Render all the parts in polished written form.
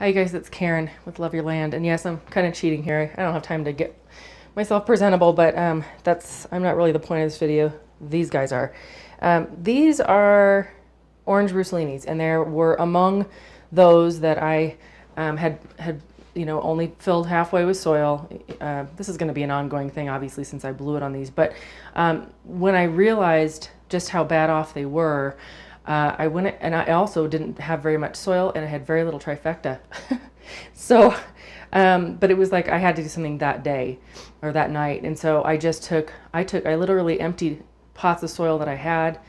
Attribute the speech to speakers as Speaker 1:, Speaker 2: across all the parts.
Speaker 1: Hi guys, it's Karen with Love Your Land, and yes, I'm kind of cheating here. I don't have time to get myself presentable, but I'm not really the point of this video. These guys are. These are orange Roussellinis, and they were among those that I had only filled halfway with soil. This is going to be an ongoing thing, obviously, since I blew it on these. But when I realized just how bad off they were, I went, and I also didn't have very much soil, and I had very little trifecta. So, but it was like I had to do something that day or that night, and so I literally emptied pots of soil that I had,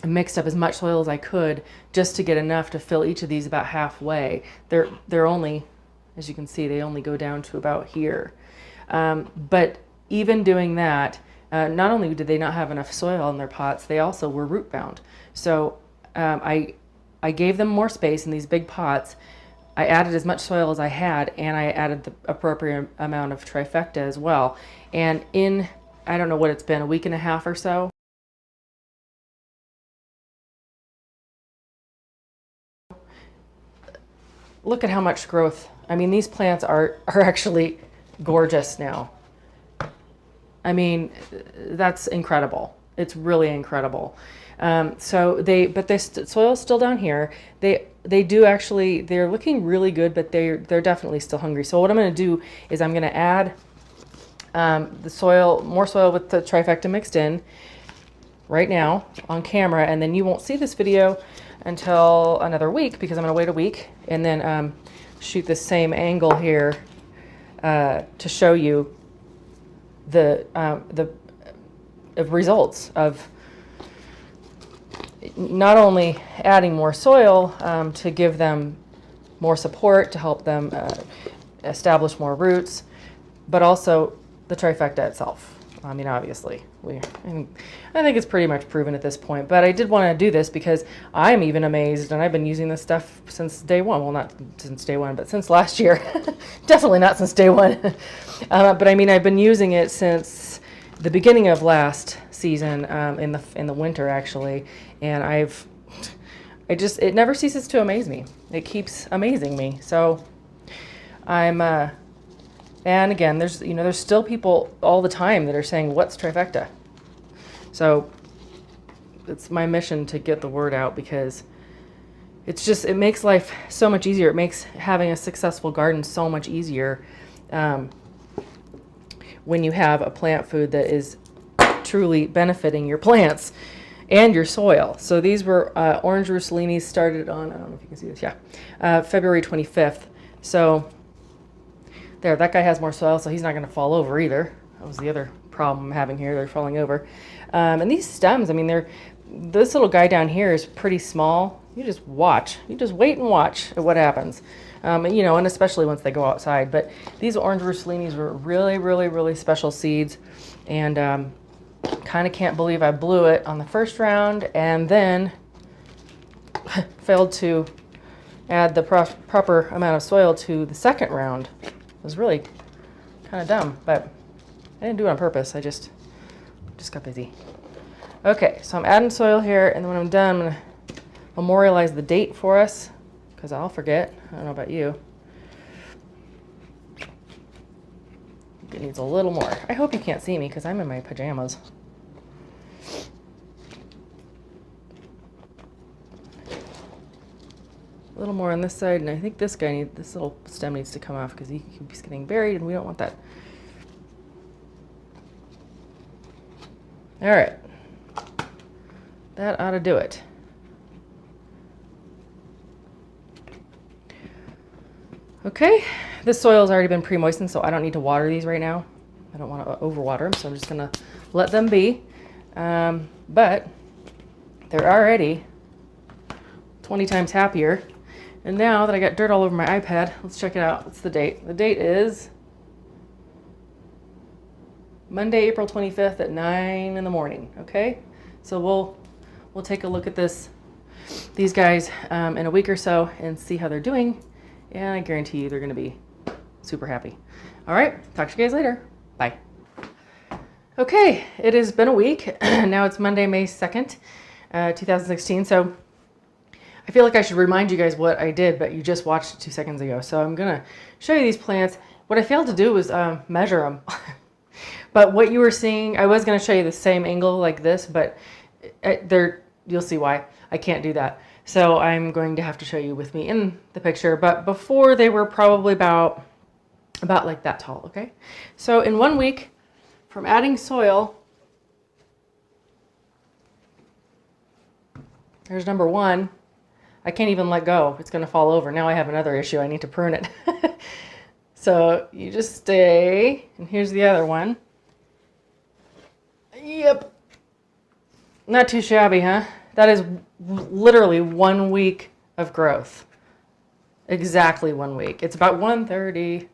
Speaker 1: mixed up as much soil as I could just to get enough to fill each of these about halfway. They're only, as you can see, they only go down to about here. But even doing that, not only did they not have enough soil in their pots, they also were root bound. So I gave them more space in these big pots. I added as much soil as I had, and I added the appropriate amount of trifecta as well. And in, I don't know what it's been, a week and a half or so, look at how much growth. I mean, these plants are actually gorgeous now. I mean, that's incredible. It's really incredible. So but this soil's still down here. They do actually, they're looking really good, but they're definitely still hungry. So what I'm going to do is I'm going to add the soil, more soil with the trifecta mixed in right now on camera, and then you won't see this video until another week because I'm going to wait a week and then shoot the same angle here to show you the results of not only adding more soil to give them more support, to help them establish more roots, but also the trifecta itself. I mean, obviously, I think it's pretty much proven at this point, but I did want to do this because I'm even amazed, and I've been using this stuff since day one. Well, not since day one, but since last year. Definitely not since day one. But I mean, I've been using it since the beginning of last season, in the winter, actually, and it never ceases to amaze me. It keeps amazing me. So and again, there's still people all the time that are saying, what's trifecta? So it's my mission to get the word out because it makes life so much easier. It makes having a successful garden so much easier when you have a plant food that is truly benefiting your plants and your soil. So these were orange Roussellinis, started on, I don't know if you can see this, yeah, February 25th. So there, that guy has more soil, so he's not going to fall over either. That was the other problem I'm having here. They're falling over. And these stems, I mean, this little guy down here is pretty small. You just watch. You just wait and watch at what happens. And especially once they go outside. But these orange Roussellinis were really, really, really special seeds. And kind of can't believe I blew it on the first round and then failed to add the proper amount of soil to the second round. It was really kind of dumb, but I didn't do it on purpose. I just got busy. Okay, so I'm adding soil here, and then when I'm done, I'm going to memorialize the date for us, because I'll forget. I don't know about you. It needs a little more. I hope you can't see me, because I'm in my pajamas. A little more on this side, and I think this little stem needs to come off because he keeps getting buried, and we don't want that. All right, that ought to do it. Okay, this soil has already been pre-moistened, so I don't need to water these right now. I don't want to overwater them, so I'm just gonna let them be. But they're already 20 times happier. And now that I got dirt all over my iPad, let's check it out. What's the date? The date is Monday, April 25th at 9 in the morning. Okay, so we'll take a look at these guys in a week or so and see how they're doing. And I guarantee you they're going to be super happy. All right, talk to you guys later. Bye. Okay, it has been a week. Now it's Monday, May 2nd, 2016. So I feel like I should remind you guys what I did, but you just watched it 2 seconds ago. So I'm going to show you these plants. What I failed to do was measure them. But what you were seeing, I was going to show you the same angle like this, but you'll see why I can't do that. So I'm going to have to show you with me in the picture. But before, they were probably about like that tall, okay? So in 1 week, from adding soil, there's number one. I can't even let go. It's going to fall over. Now I have another issue. I need to prune it. So you just stay. And here's the other one. Yep. Not too shabby, huh? That is literally 1 week of growth. Exactly 1 week. It's about 1:30,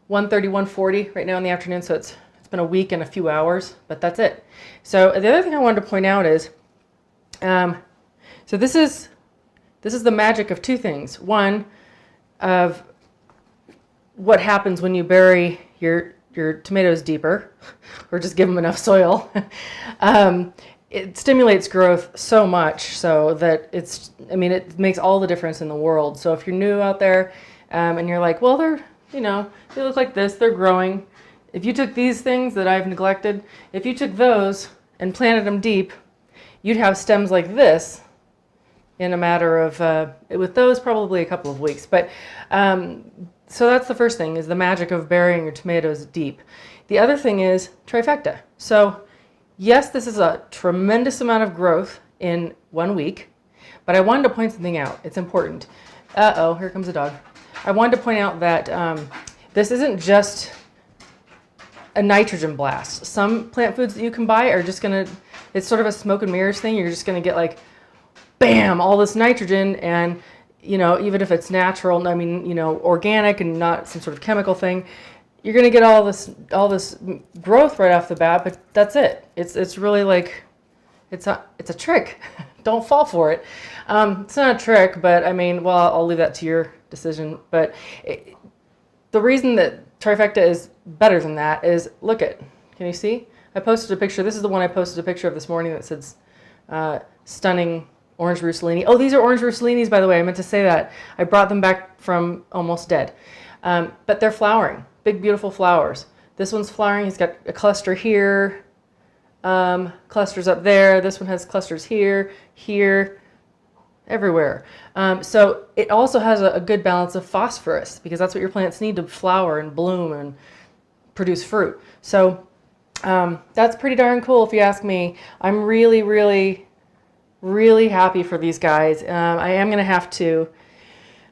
Speaker 1: 140 right now in the afternoon. So it's been a week and a few hours, but that's it. So the other thing I wanted to point out is, so this is the magic of two things. One, of what happens when you bury your tomatoes deeper, or just give them enough soil. It stimulates growth so much so that it makes all the difference in the world. So if you're new out there, and you're like, well, they look like this, they're growing. If you took these things that I've neglected, if you took those and planted them deep, you'd have stems like this in a matter of, with those, probably a couple of weeks. But so that's the first thing, is the magic of burying your tomatoes deep. The other thing is trifecta. So yes, this is a tremendous amount of growth in 1 week, but I wanted to point something out. It's important. Uh-oh, here comes a dog. I wanted to point out that this isn't just a nitrogen blast. Some plant foods that you can buy are just gonna, it's sort of a smoke and mirrors thing. You're just gonna get like, bam, all this nitrogen, and even if it's natural, organic and not some sort of chemical thing, you're gonna get all this growth right off the bat. But that's it. It's really like, it's a trick. Don't fall for it. It's not a trick, but I'll leave that to your decision. But the reason that trifecta is better than that is, can you see? I posted a picture. This is the one I posted a picture of this morning that says stunning orange Rousselini. Oh, these are orange Roussellinis, by the way. I meant to say that. I brought them back from almost dead. But they're flowering. Big, beautiful flowers. This one's flowering. He's got a cluster here, clusters up there. This one has clusters here, everywhere. So it also has a good balance of phosphorus, because that's what your plants need to flower and bloom and produce fruit. So that's pretty darn cool if you ask me. I'm really, really, really happy for these guys. I am going to have to,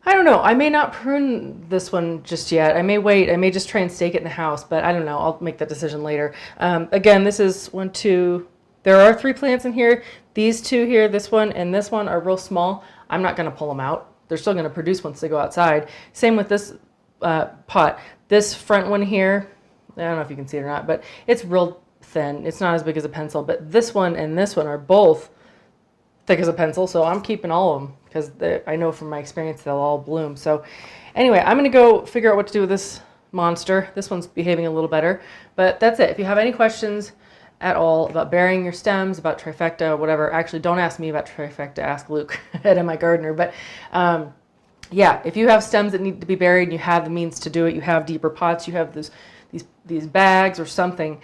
Speaker 1: I don't know, I may not prune this one just yet. I may wait. I may just try and stake it in the house, but I don't know. I'll make that decision later. Again, this is 1, 2, there are 3 plants in here. These 2 here, this one and this one, are real small. I'm not going to pull them out. They're still going to produce once they go outside. Same with this pot. This front one here, I don't know if you can see it or not, but it's real thin. It's not as big as a pencil, but this one and this one are both thick as a pencil, so I'm keeping all of them because I know from my experience they'll all bloom. So anyway, I'm going to go figure out what to do with this monster. This one's behaving a little better, but that's it. If you have any questions at all about burying your stems, about trifecta, whatever, actually don't ask me about trifecta, ask Luke at My Gardener. But yeah, if you have stems that need to be buried and you have the means to do it, you have deeper pots, you have these bags or something,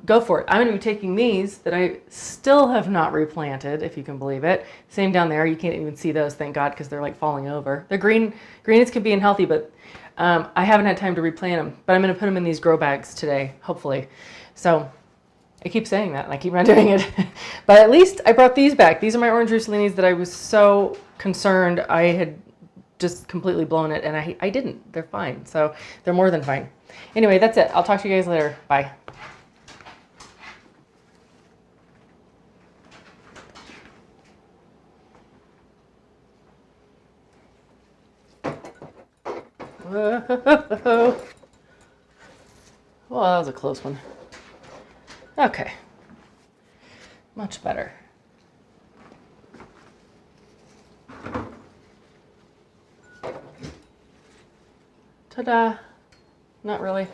Speaker 1: go for it. I'm going to be taking these that I still have not replanted, if you can believe it. Same down there. You can't even see those, thank God, because they're like falling over. They're greens can be healthy, but I haven't had time to replant them. But I'm going to put them in these grow bags today, hopefully. So I keep saying that and I keep not doing it. But at least I brought these back. These are my orange Roussellinis that I was so concerned I had just completely blown it, and I didn't. They're fine. So they're more than fine. Anyway, that's it. I'll talk to you guys later. Bye. Whoa. Well, that was a close one. Okay. Much better. Ta-da. Not really.